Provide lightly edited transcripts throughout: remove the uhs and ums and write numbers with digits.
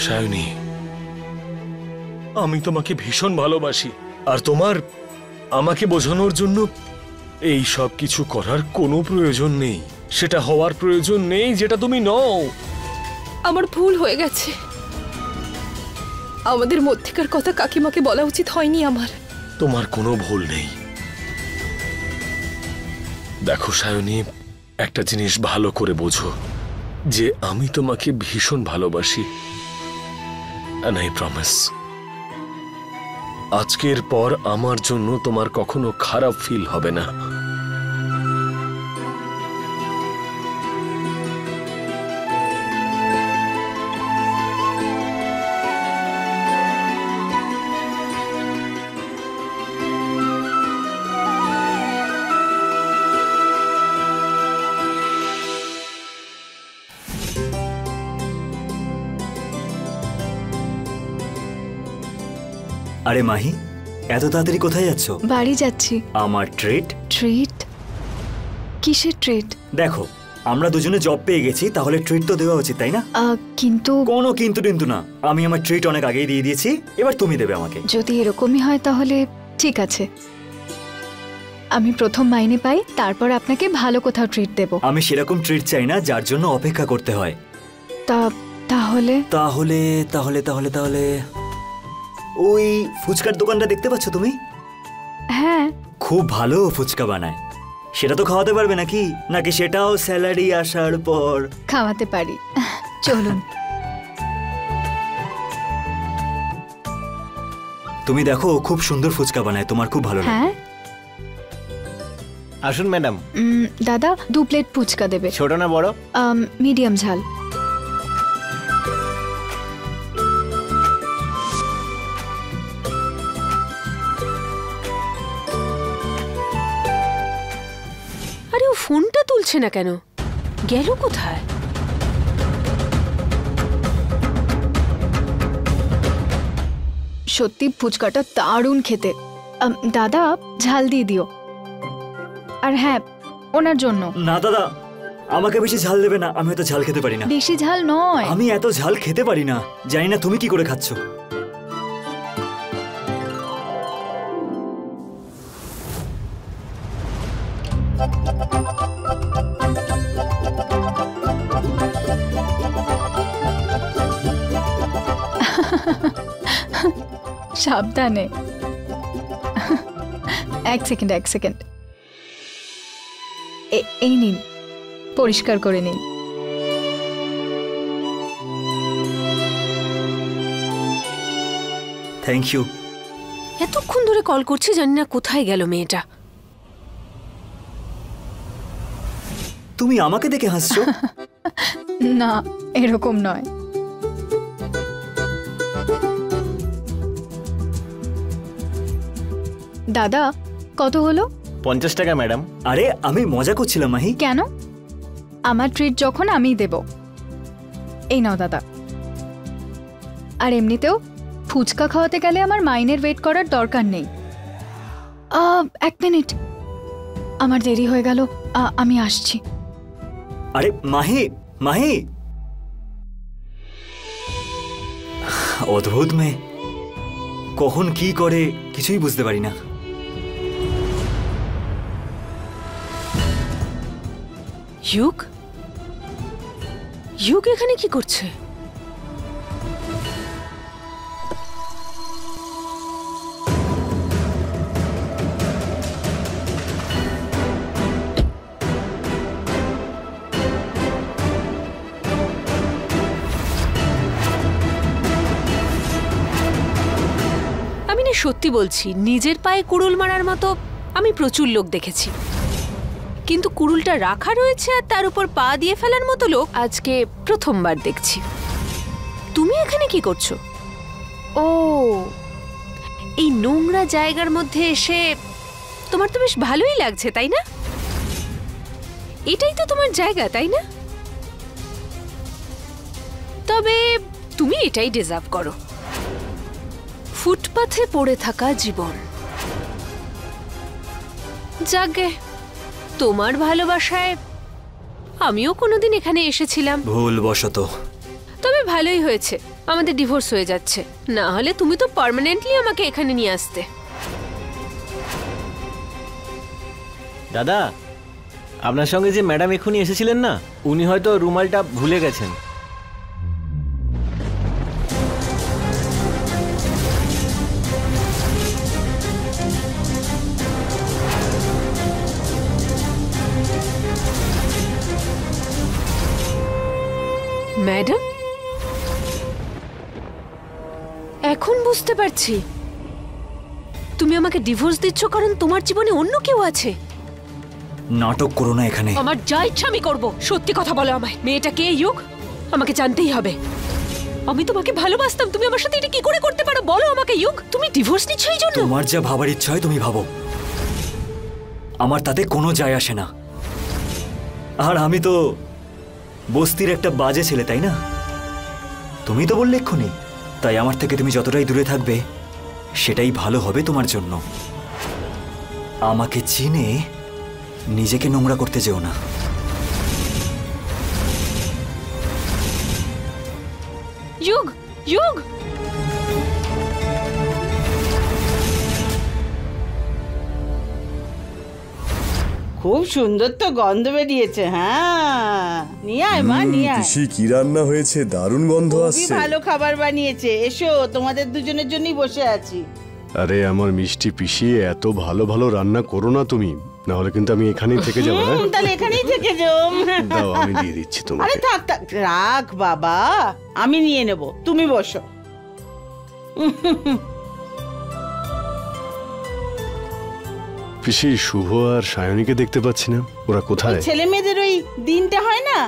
সায়নী, আমি তোমাকে ভীষণ ভালোবাসি, আর তোমার আমাকে বোঝানোর জন্য এই সব কিছু করার কোনো প্রয়োজন নেই। সেটা হওয়ার প্রয়োজন নেই যেটা তুমি নও। আমার ভুল হয়ে গেছে। আমাদের মধ্যেকার কথা কাকিমাকে বলা উচিত হয়নি আমার। তোমার কোনো ভুল নেই। দেখো সায়নী, একটা জিনিস ভালো করে বোঝো যে আমি তোমাকে ভীষণ ভালোবাসি। And I promise, আজকের পর আমার জন্য তোমার কখনো খারাপ ফিল হবে না। আরে মাহি, এত তাড়াতাড়ি কোথায় যাচ্ছ? বাড়ি যাচ্ছি। আমার ট্রিট। ট্রিট? কিসের ট্রিট? দেখো, আমরা দুজনে জব পেয়ে গেছি, তাহলে ট্রিট তো দেওয়া উচিত, তাই না? কিন্তু কোনো কিন্তু না, আমি আমার ট্রিট অনেক আগেই দিয়ে দিয়েছি, এবার তুমি দেবে আমাকে। যদি এরকমই হয় তাহলে ঠিক আছে, আমি প্রথম মাইনে পাই, তারপর আপনাকে ভালো কোথাও ট্রিট দেব। আমি সেরকম ট্রিট চাই না যার জন্য অপেক্ষা করতে হয়। তাহলে তাহলে তাহলে তাহলে তাহলে ওই ফুচকার দোকানটা দেখতে পাচ্ছ তুমি? হ্যাঁ। খুব ভালো ফুচকা বানায়, সেটা তো খাওয়াতে পারবে নাকি? নাকি সেটাও স্যালারি আসার পর? খাওয়াতে পারি, চলুন। তুমি দেখো, খুব সুন্দর ফুচকা বানায়, তোমার খুব ভালো লাগে। হ্যাঁ। আসুন ম্যাডাম। দাদা 2 প্লেট ফুচকা দেবে। ছোট না বড়? মিডিয়াম ঝাল। আরে ও ফোনটা তুলছে না কেন? গেল কোথায়? সত্যি ফুচকাটা দারুণ খেতে। দাদা ঝাল দিয়ে দিও। আর হ্যাঁ, ওনার জন্য। না দাদা, আমাকে বেশি ঝাল দেবে না, আমি এত ঝাল খেতে পারি না। বেশি ঝাল নয়। আমি এত ঝাল খেতে পারি না, জানি না তুমি কি করে খাচ্ছ। সাবধানে। এক সেকেন্ড। এই নিন, পরিষ্কার করে নিন। Thank you. এতক্ষণ ধরে কল করছি, জানি না কোথায় গেল মেয়েটা। তুমি আমাকে দেখে হাসছো? না, এরকম নয়। দাদা কত হলো? 50 টাকা ম্যাডাম। আরে আমি মজা করছিলাম মাহি। কেন? আমার ট্রিট যখন আমিই দেব। এই নাও দাদা। আর এমনিতেও ফুচকা খাওয়াতে গেলে আমার মাইনের ওয়েট করার দরকার নেই। 1 মিনিট, আমার দেরি হয়ে গেল, আমি আসছি। আরে মাহি, অদ্ভুত মেয়ে, কখন কি করে কিছুই বুঝতে পারি না। ইউক এখানে কি করছে? সত্যি বলছি, নিজের পায়ে কুড়ুল মারার মতো আমি প্রচুর লোক দেখেছি, কিন্তু কুড়ুলটা রাখা রয়েছে আর তার উপর পা দিয়ে ফেলার মতো লোক আজকে প্রথমবার দেখছি। তুমি এখানে কি করছো? ও, এই নোংরা জায়গার মধ্যে এসে তোমার তো বেশ ভালোই লাগছে, তাই না? এটাই তো তোমার জায়গা, তাই না? তবে তুমি এটাই ডিজার্ভ করো, ফুটপাথে পড়ে থাকা জীবন। যাগে, তোমার ভালোবাসায় আমিও কোনোদিন এখানে এসেছিলাম, ভুলবশত। তবে ভালোই হয়েছে, আমাদের ডিভোর্স হয়ে যাচ্ছে, না হলে তুমি তো পার্মানেন্টলি আমাকে এখানে নিয়ে আসতে। দাদা, আপনার সঙ্গে যে ম্যাডাম এক্ষুনি এসেছিলেন না, উনি হয়তো রুমালটা ভুলে গেছেন। ম্যাডাম, এখন বুঝতে পারছি তুমি আমাকে ডিভোর্স দিচ্ছ কারণ তোমার জীবনে অন্য কেউ আছে। নাটক করো না এখানে। আমার যা ইচ্ছা আমি করব। সত্যি কথা বলো আমায়, মেয়েটা কে ইউগ? আমাকে জানতেই হবে। আমি তোমাকে ভালোবাসতাম, তুমি আমার সাথে এটা কি করে করতে পারো বলো আমাকে ইউগ। তুমি ডিভোর্স নিচ্ছ এই জন্য? তোমার যা ভাবার ইচ্ছা হয় তুমি ভাবো, আমার তাতে কোনো যায় আসে না। আর আমি তো বস্তির একটা বাজে ছেলে, তাই না? তুমি তো বললে এক্ষুনি, তাই আমার থেকে তুমি যতটাই দূরে থাকবে সেটাই ভালো হবে তোমার জন্য। আমাকে চিনে নিজেকে নোংরা করতে যেও না। ইউগ, ইউগ, খুব সুন্দর তো গন্ধ বেরিয়েছে। হ্যাঁ, নিয়ে আয় মা, নিয়ে আয়। পিসি কি রান্না হয়েছে? দারুণ গন্ধ খুবই আসছে। ভালো খাবার বানিয়েছে। এসো, তোমাদের দুজনের জন্যই বসে আছি। আরে আমার মিষ্টি পিসি, এত ভালো ভালো রান্না করো না তুমি, না হলে কিন্তু আমি এখানেই থেকে যাবো। হ্যাঁ, তাহলে এখানেই থেকে যাও। দাও আমি দিয়ে দিচ্ছি আরে তোমাকে। থাক থাক, রাখ বাবা, আমি নিয়ে নেব, তুমি বসো। পিসি, শুভ আর সায়নীকে দেখতে পাচ্ছি না, ওরা কোথায়? ছেলে মেয়েদের ওই দিনটা হয় না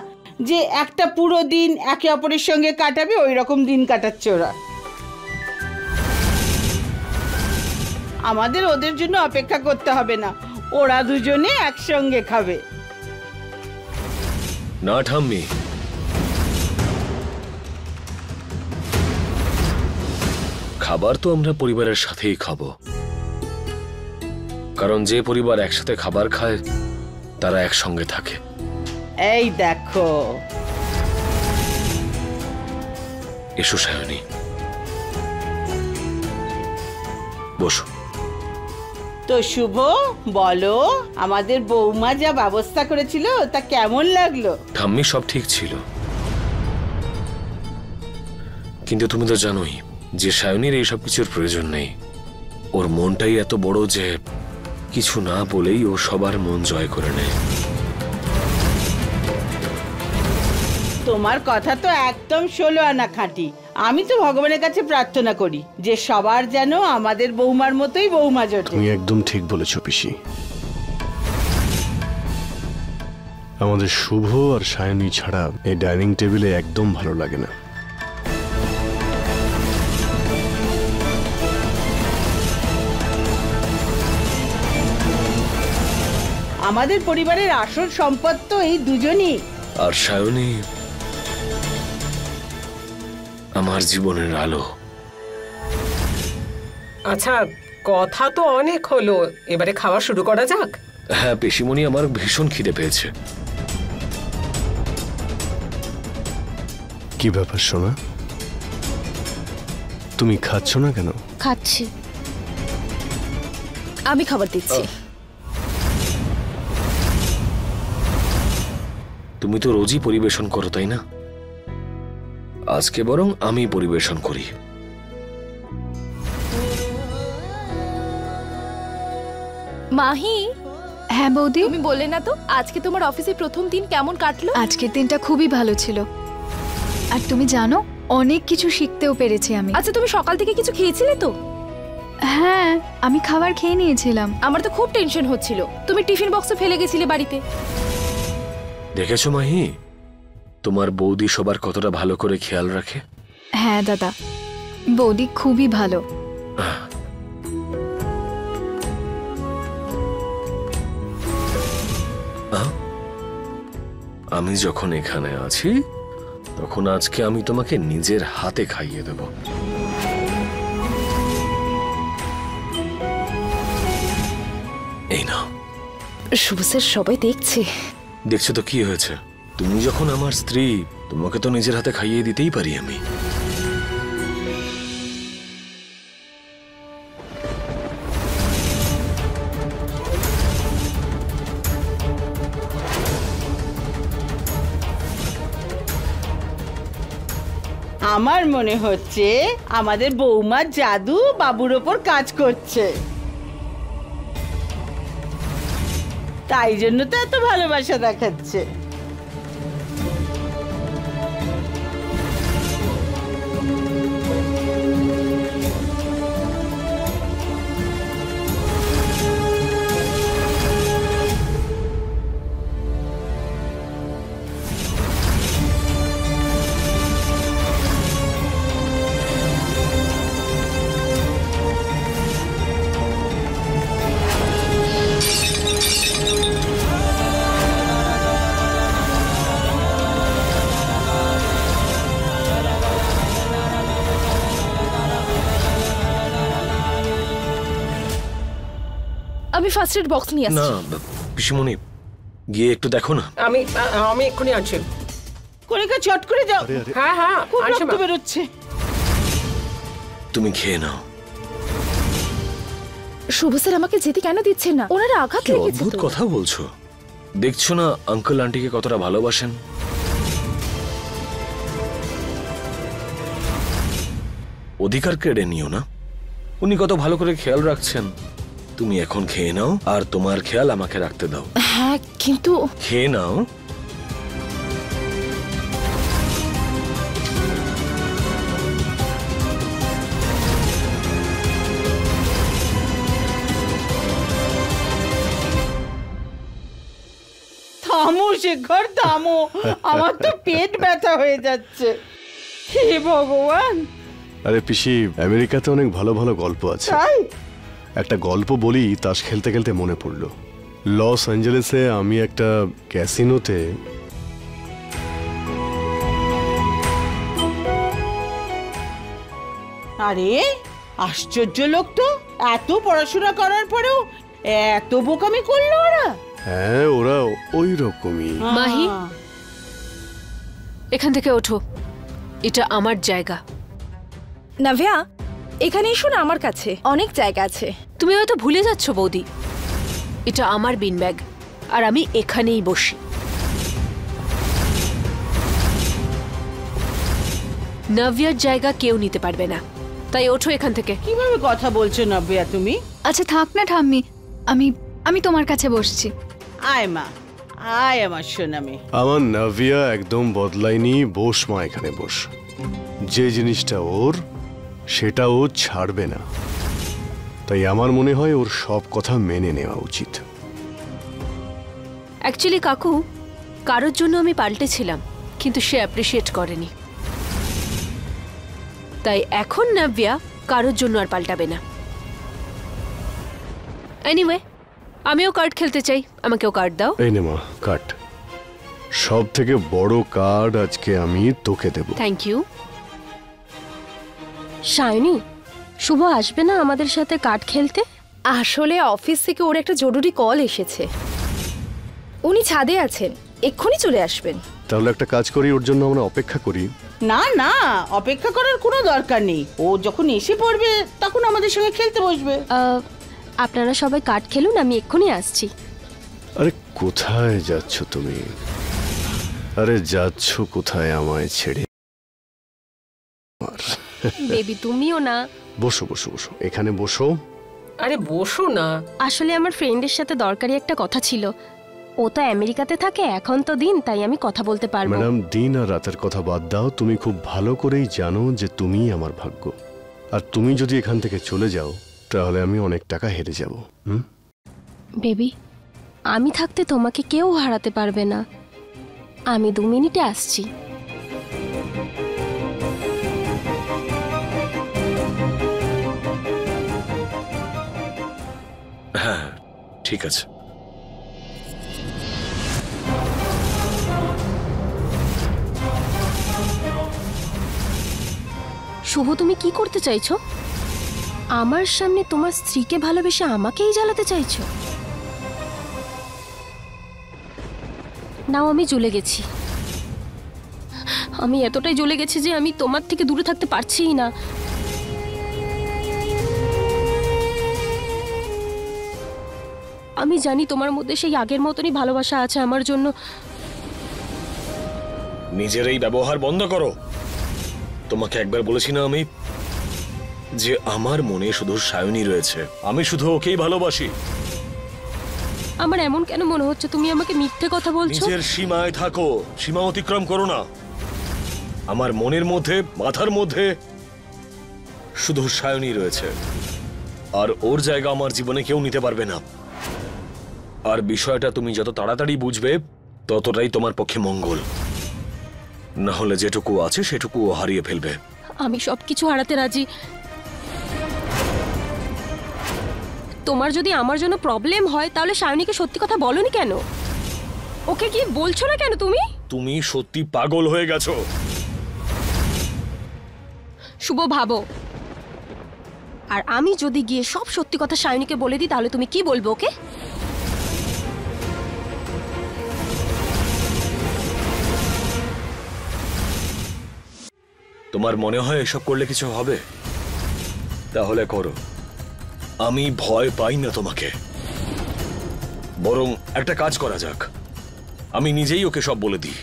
যে একটা পুরো দিন একে অপরের সঙ্গে কাটাবে, ওই রকম দিন কাটাচ্ছে ওরা। আমাদের ওদের জন্য অপেক্ষা করতে হবে না, ওরা দুজনে একসঙ্গে খাবে। না ঠাম্মি, খাবার তো আমরা পরিবারের সাথেই খাবো, কারণ যে পরিবার একসাথে খাবার খায় তারা একসঙ্গে থাকে। এই দেখো, এসো সায়নী, বসো। তো শুভ, বলো আমাদের বৌমা যা ব্যবস্থা করেছিল তা কেমন লাগলো? ঠাম্মি, সব ঠিক ছিল, কিন্তু তুমি তো জানোই যে সায়নীর এইসব কিছুর প্রয়োজন নেই। ওর মনটাই এত বড় যে কিছু না বলেই ও সবার মন জয় করে নেয়। তোমার কথা তো একদম 16 আনা খাঁটি। আমি তো ভগবানের কাছে প্রার্থনা করি যে সবার যেন আমাদের বৌমার মতোই বৌমা জোটে। তুমি একদম ঠিক বলেছো পিসি। আমাদের শুভ আর সায়নী ছাড়া এই ডাইনিং টেবিলে একদম ভালো লাগে না। আমাদের পরিবারের আসল সম্পদ তো এই দুজনই। আর সায়নী আমার জীবনের আলো। আচ্ছা, কথা তো অনেক হলো, এবারে খাওয়া শুরু করা যাক। হ্যাঁ পেশিমণি, আমার ভীষণ খিদে পেয়েছে। কি ব্যাপার সোনা, তুমি খাচ্ছ না কেন? খাচ্ছি, আমি খাবার দিচ্ছি। তুমি তো রোজই পরিবেশন করো, তাই না? আজকে বরং আমি পরিবেশন করি। মাহি, হ্যাঁ বৌদি, তুমি বললে না তো আজকে তোমার অফিসে প্রথম দিন কেমন কাটলো? আজকের দিনটা খুবই ভালো ছিল। আর তুমি জানো, অনেক কিছু শিখতেও পেরেছি আমি। আচ্ছা, তুমি সকাল থেকে কিছু খেয়েছিলে তো? হ্যাঁ, আমি খাবার খেয়ে নিয়েছিলাম। আমার তো খুব টেনশন হচ্ছিল, তুমি টিফিন বক্সে ফেলে গেছিলে বাড়িতে। দেখেছো মাহি, তোমার বৌদি সবার কতটা ভালো করে খেয়াল রাখে। হ্যাঁ দাদা, বৌদি খুবই ভালো। আমি যখন এখানে আছি তখন আজকে আমি তোমাকে নিজের হাতে খাইয়ে দেব। এই নাও। শুভ স্যার, সবাই দেখছে। দেখছো তো কি হয়েছে? তুমি যখন আমার স্ত্রী, তোমাকে তো নিজের হাতে খাইয়ে দিতেই পারি আমি। আমার মনে হচ্ছে আমাদের বৌমার জাদু বাবুর ওপর কাজ করছে, তাই জন্য তো এত ভালোবাসা দেখাচ্ছে। আমি ফার্স্ট এড বক্স নিয়ে না আসছি। পিসিমণি, গিয়ে একটু দেখো না। আমি আমি এক্ষুনি আনছি। কণিকা চট করে যাও, হ্যাঁ হ্যাঁ খুব আনছি রক্ত মা। বেরোচ্ছে। তুমি খেয়ে নাও। শুভ স্যার আমাকে যেতে কেন দিচ্ছেন না? ওনারা আঘাত কি লেগেছে অদ্ভুত তো। কথা বলছো। দেখছো না আঙ্কেল আন্টিকে কতটা ভালোবাসেন। অধিকার কেড়ে নিও না, উনি কত ভালো করে খেয়াল রাখছেন। তুমি এখন খেয়ে নাও, আর তোমার খেয়াল আমাকে রাখতে দাও। হ্যাঁ কিন্তু খেয়ে নাও। থামো শেখর, থামো, আমার তো পেট ব্যথা হয়ে যাচ্ছে। হে ভগবান! আরে পিসি, আমেরিকাতে অনেক ভালো ভালো গল্প আছে। তাই একটা গল্প বলি, তাস খেলতে খেলতে মনে পড়লো। লস অ্যাঞ্জেলেসে আমি একটা ক্যাসিনোতে আরে আশ্চর্য লোক তো, এত পড়াশোনা করার পরেও এত বোকামি করলো ওরা। হ্যাঁ, ওরা ওই রকমই। মাহি, এখান থেকে ওঠো, এটা আমার জায়গা। নাভিয়া এখানে এসো না, আমার কাছে অনেক জায়গা আছে। তুমি হয়তো ভুলে যাচ্ছ বৌদি, এটা আমার বিন ব্যাগ, আর আমি এখানেই বসি। নভিয়ার জায়গা কেউ নিতে পারবে না, তাই ওঠো এখান থেকে। কিভাবে কথা বলছো নব্যা তুমি? আচ্ছা থাক না ঠাম্মি, আমি আমি তোমার কাছে বসছি। আয় মা, আয় আমার সোনামে। আমার নাভিয়া একদম বদলায়নি। বস মা, এখানে বস। যে জিনিসটা ওর, সেটা ও ছাড়বে না। তাই আমার মনে হয় ওর সব কথা মেনে নেওয়া উচিত। অ্যাকচুয়ালি কাকু, কারোর জন্য আমি পাল্টেছিলাম, কিন্তু সে অ্যাপ্রিসিয়েট করেনি। তাই এখন নাভিয়া কারোর জন্য আর পাল্টাবে না। এনিওয়ে, আমিও কার্ড খেলতে চাই, আমাকেও কার্ড দাও। এই নে মা, কাট। সব থেকে বড় কার্ড আজকে আমি তোকে দেব। Thank you. শাইনি, শুভ আসবে না আমাদের সাথে কার্ড খেলতে? আসলে অফিস থেকে ওর একটা জরুরি কল এসেছে, উনি ছাদে আছেন, এক্ষুনি চলে আসবেন। তাহলে একটা কাজ করি, ওর জন্য আমরা অপেক্ষা করি। না না, অপেক্ষা করার কোনো দরকার নেই। ও যখন এসে পড়বে তখন আমাদের সঙ্গে খেলতে বসবে। আপনারা সবাই কার্ড খেলুন, আমি এক্ষুনি আসছি। আরে কোথায় যাচ্ছ তুমি? আরে যাচ্ছ কোথায় আমায় ছেড়ে? বেবি তুমিও না। বসো বসো বসো, এখানে বসো। আরে বসো না। আসলে আমার ফ্রেন্ডের সাথে দরকারি একটা কথা ছিল। ও তো আমেরিকাতে থাকে, এখন তো দিন, তাই আমি কথা বলতে পারবো। ম্যাডাম, দিন আর রাতের কথা বাদ দাও। তুমি খুব ভালো করেই জানো যে তুমিই আমার ভাগ্য। আর তুমি যদি এখান থেকে চলে যাও, তাহলে আমি অনেক টাকা হেরে যাব। বেবি, আমি থাকতে তোমাকে কেউ হারাতে পারবে না। আমি 2 মিনিটে আসছি। হ্যাঁ ঠিক আছে। শুভ, তুমি কি করতে চাইছো? আমার সামনে তোমার স্ত্রীকে ভালোবেসে আমাকেই জ্বালাতে চাইছো? নাও, আমি জ্বলে গেছি। আমি এতটাই জ্বলে গেছি যে আমি তোমার থেকে দূরে থাকতে পারছিই না। আমি জানি তোমার মধ্যে সেই আগের মতনই ভালোবাসা আছে আমার জন্য। নিজের এই ব্যবহার বন্ধ করো। তোমাকে একবার বলেছি না আমি যে আমার মনে শুধু সায়নী রয়েছে, আমি শুধু ওকেই ভালোবাসি। আমার এমন কেন মনে হচ্ছে তুমি আমাকে মিথ্যে কথা বলছো? নিজের সীমায় থাকো, সীমা অতিক্রম করো না। আমার মনের মধ্যে, মাথার মধ্যে শুধু সায়নী রয়েছে, আর ওর জায়গা আমার জীবনে কেউ নিতে পারবে না। আর বিষয়টা তুমি যত তাড়াতাড়ি বুঝবে ততটাই তোমার পক্ষে মঙ্গল, না হলে যেটুকু আছে সেটুকুও হারিয়ে ফেলবে। আমি সবকিছু হারাতে রাজি। তোমার যদি আমার জন্য প্রবলেম হয় তাহলে সায়নীকে সত্যি কথা বলনি কেন? ওকে কি বলছো না কেন তুমি? তুমি সত্যি পাগল হয়ে গেছো। শুভ, ভাবো, আর আমি যদি গিয়ে সব সত্যি কথা সায়নীকে বলে দিই তাহলে তুমি কি বলবো ওকে? তোমার মনে হয় এসব করলে কিছু হবে? তাহলে করো, আমি ভয় পাই না তোমাকে। বরং একটা কাজ করা যাক, আমি নিজেই ওকে সব বলে দিই।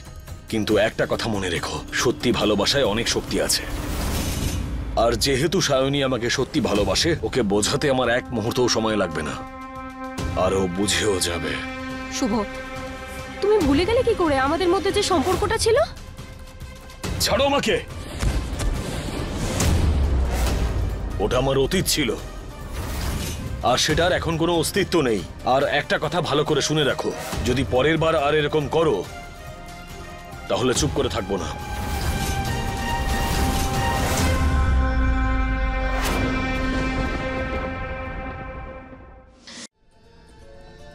কিন্তু একটা কথা মনে রেখো, সত্যি ভালোবাসায় অনেক শক্তি আছে। আর যেহেতু সায়নী আমাকে সত্যি ভালোবাসে, ওকে বোঝাতে আমার এক মুহূর্তও সময় লাগবে না, আর ও বুঝেও যাবে। শুভ, তুমি ভুলে গেলে কি করে আমাদের মধ্যে যে সম্পর্কটা ছিল? ছাড়ো আমাকে, ওটা আমার অতীত ছিল, আর সেটার এখন কোনো অস্তিত্ব নেই। আর একটা কথা ভালো করে শুনে রাখো, যদি পরের বার আর এরকম করো তাহলে চুপ করে থাকবো না।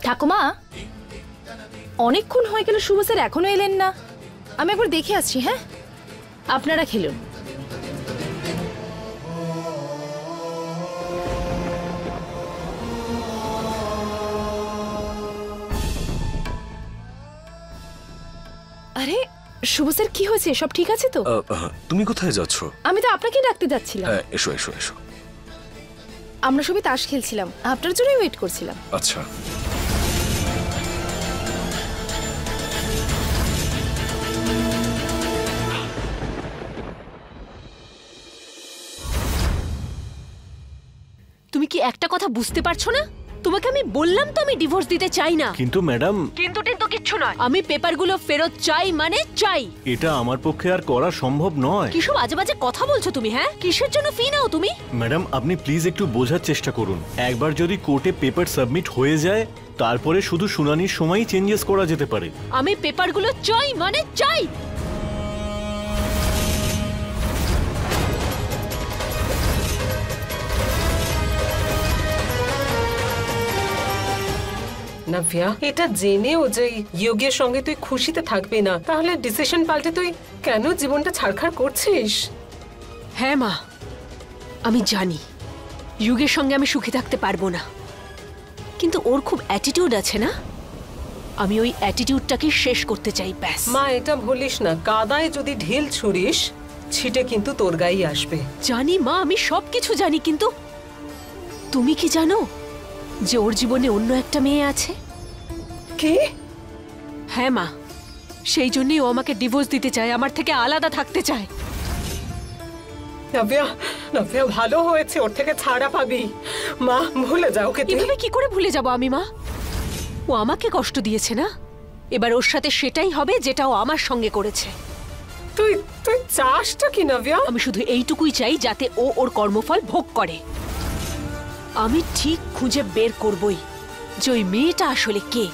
ঠাকুমা, অনেকক্ষণ হয়ে গেল, শুভ স্যার এখনো এলেন না। আমি একবার দেখে আসছি। হ্যাঁ, আপনারা খেলুন। আরে শুভ স্যার, কি হয়েছে? সব ঠিক আছে তো? তুমি কোথায় যাচ্ছ? আমি তো আপনাকেই ডাকতে যাচ্ছিলাম। এসো এসো এসো। আমরা সবাই তাস খেলছিলাম, আপনার জন্যই ওয়েট করছিলাম। আচ্ছা, তুমি কি একটা কথা বুঝতে পারছো না? তোমাকে আমি বললাম তো আমি ডিভোর্স দিতে চাই না। কিন্তু ম্যাডাম, কিন্তু টিন্তু কিচ্ছু নয়। আমি পেপারগুলো ফেরত চাই মানে চাই। এটা আমার পক্ষে আর করা সম্ভব নয়। কিসব বাজে বাজে কথা বলছো তুমি? হ্যাঁ, কিসের জন্য ফি নাও তুমি? ম্যাডাম, আপনি প্লিজ একটু বোঝার চেষ্টা করুন। একবার যদি কোর্টে পেপার সাবমিট হয়ে যায় তারপরে শুধু শুনানির সময়ই চেঞ্জেস করা যেতে পারে। আমি পেপারগুলো চাই মানে চাই। নাভিয়া, এটা জেনেও যে যোগের সঙ্গে তুই খুশিতে থাকবি না, তাহলে ডিসিশন পাল্টে তুই কেন জীবনটা ছাড়খাড় করছিস? হ্যাঁ মা, আমি জানি যুগের সঙ্গে আমি সুখী থাকতে পারবো না, কিন্তু ওর খুব অ্যাটিটিউড আছে না, আমি ওই অ্যাটিটিউডটাকে শেষ করতে চাই, ব্যাস। মা, এটা ভুলিস না, কাদায় যদি ঢিল ছুড়িস ছিটে কিন্তু তোর গায়ে আসবে। জানি মা, আমি সবকিছু জানি, কিন্তু তুমি কি জানো যে ওর জীবনে অন্য একটা মেয়ে আছে? কি? হ্যাঁ মা, সেই জন্যই ও আমাকে ডিভোর্স দিতে চায়, আমার থেকে আলাদা থাকতে চায়। নাভিয়া, নাভিয়া, ভালো হয়েছে, ওর থেকে ছাড়া পাবি। মা, ভুলে যাও ওকে। এভাবে কি করে ভুলে যাব আমি মা? ও আমাকে কষ্ট দিয়েছে না, এবার ওর সাথে সেটাই হবে যেটা ও আমার সঙ্গে করেছে। তুই তুই চাসটা কি নাভিয়া? আমি শুধু এইটুকুই চাই যাতে ও ওর কর্মফল ভোগ করে। আমি ঠিক খুঁজে বের করবই যে ওই মেয়েটা আসলে কে,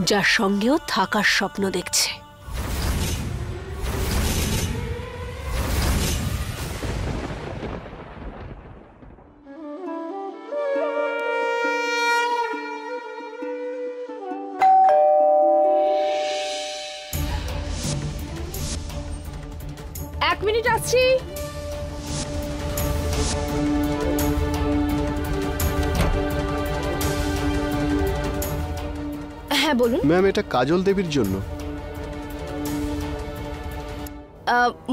যার সঙ্গেও থাকার স্বপ্ন দেখছে। এক মিনিট আসছি। হ্যাঁ বলুন। ম্যাম, এটা কাজল দেবীর জন্য।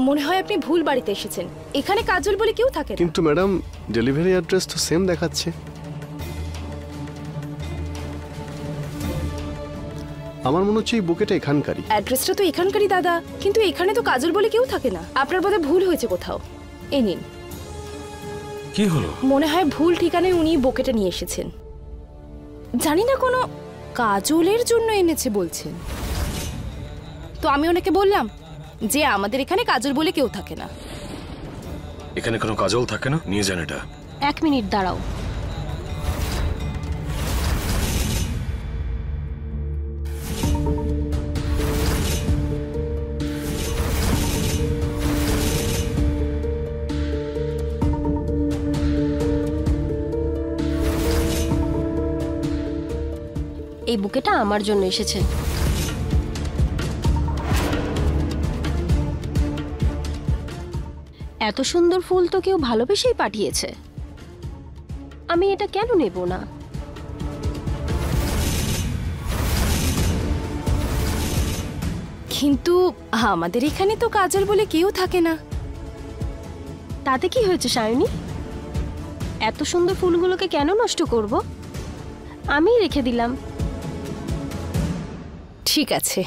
মনে হয় আপনি ভুল বাড়িতে এসেছেন, এখানে কাজল বলে কেউ থাকে না। কিন্তু ম্যাডাম, ডেলিভারি অ্যাড্রেস তো সেম দেখাচ্ছে। আমার মনে হচ্ছে এই বুকেটা এখানকারই। অ্যাড্রেসটা তো এখানকারই দাদা, কিন্তু এখানে তো কাজল বলে কেউ থাকে না। আপনার বোধহয় ভুল হয়েছে কোথাও। এই নিন। কি হলো? মনে হয় ভুল ঠিকানায় উনি বোকেটা নিয়ে এসেছেন। জানি না কোনো কাজলের জন্য এনেছে বলছেন। তো আমি ওনাকে বললাম যে আমাদের এখানে কাজল বলে কেউ থাকে না। এখানে কোনো কাজল থাকে না? নিয়ে যান এটা। 1 মিনিট দাঁড়াও। এই বুকেটা আমার জন্য এসেছে। এত সুন্দর ফুল তো কেউ ভালোবেসেই পাঠিয়েছে, আমি এটা কেন নেব না? কিন্তু আমাদের এখানে তো কাজল বলে কেউ থাকে না। তাতে কি হয়েছে সায়নী? এত সুন্দর ফুলগুলোকে কেন নষ্ট করব? আমি রেখে দিলাম। ঠিক আছে।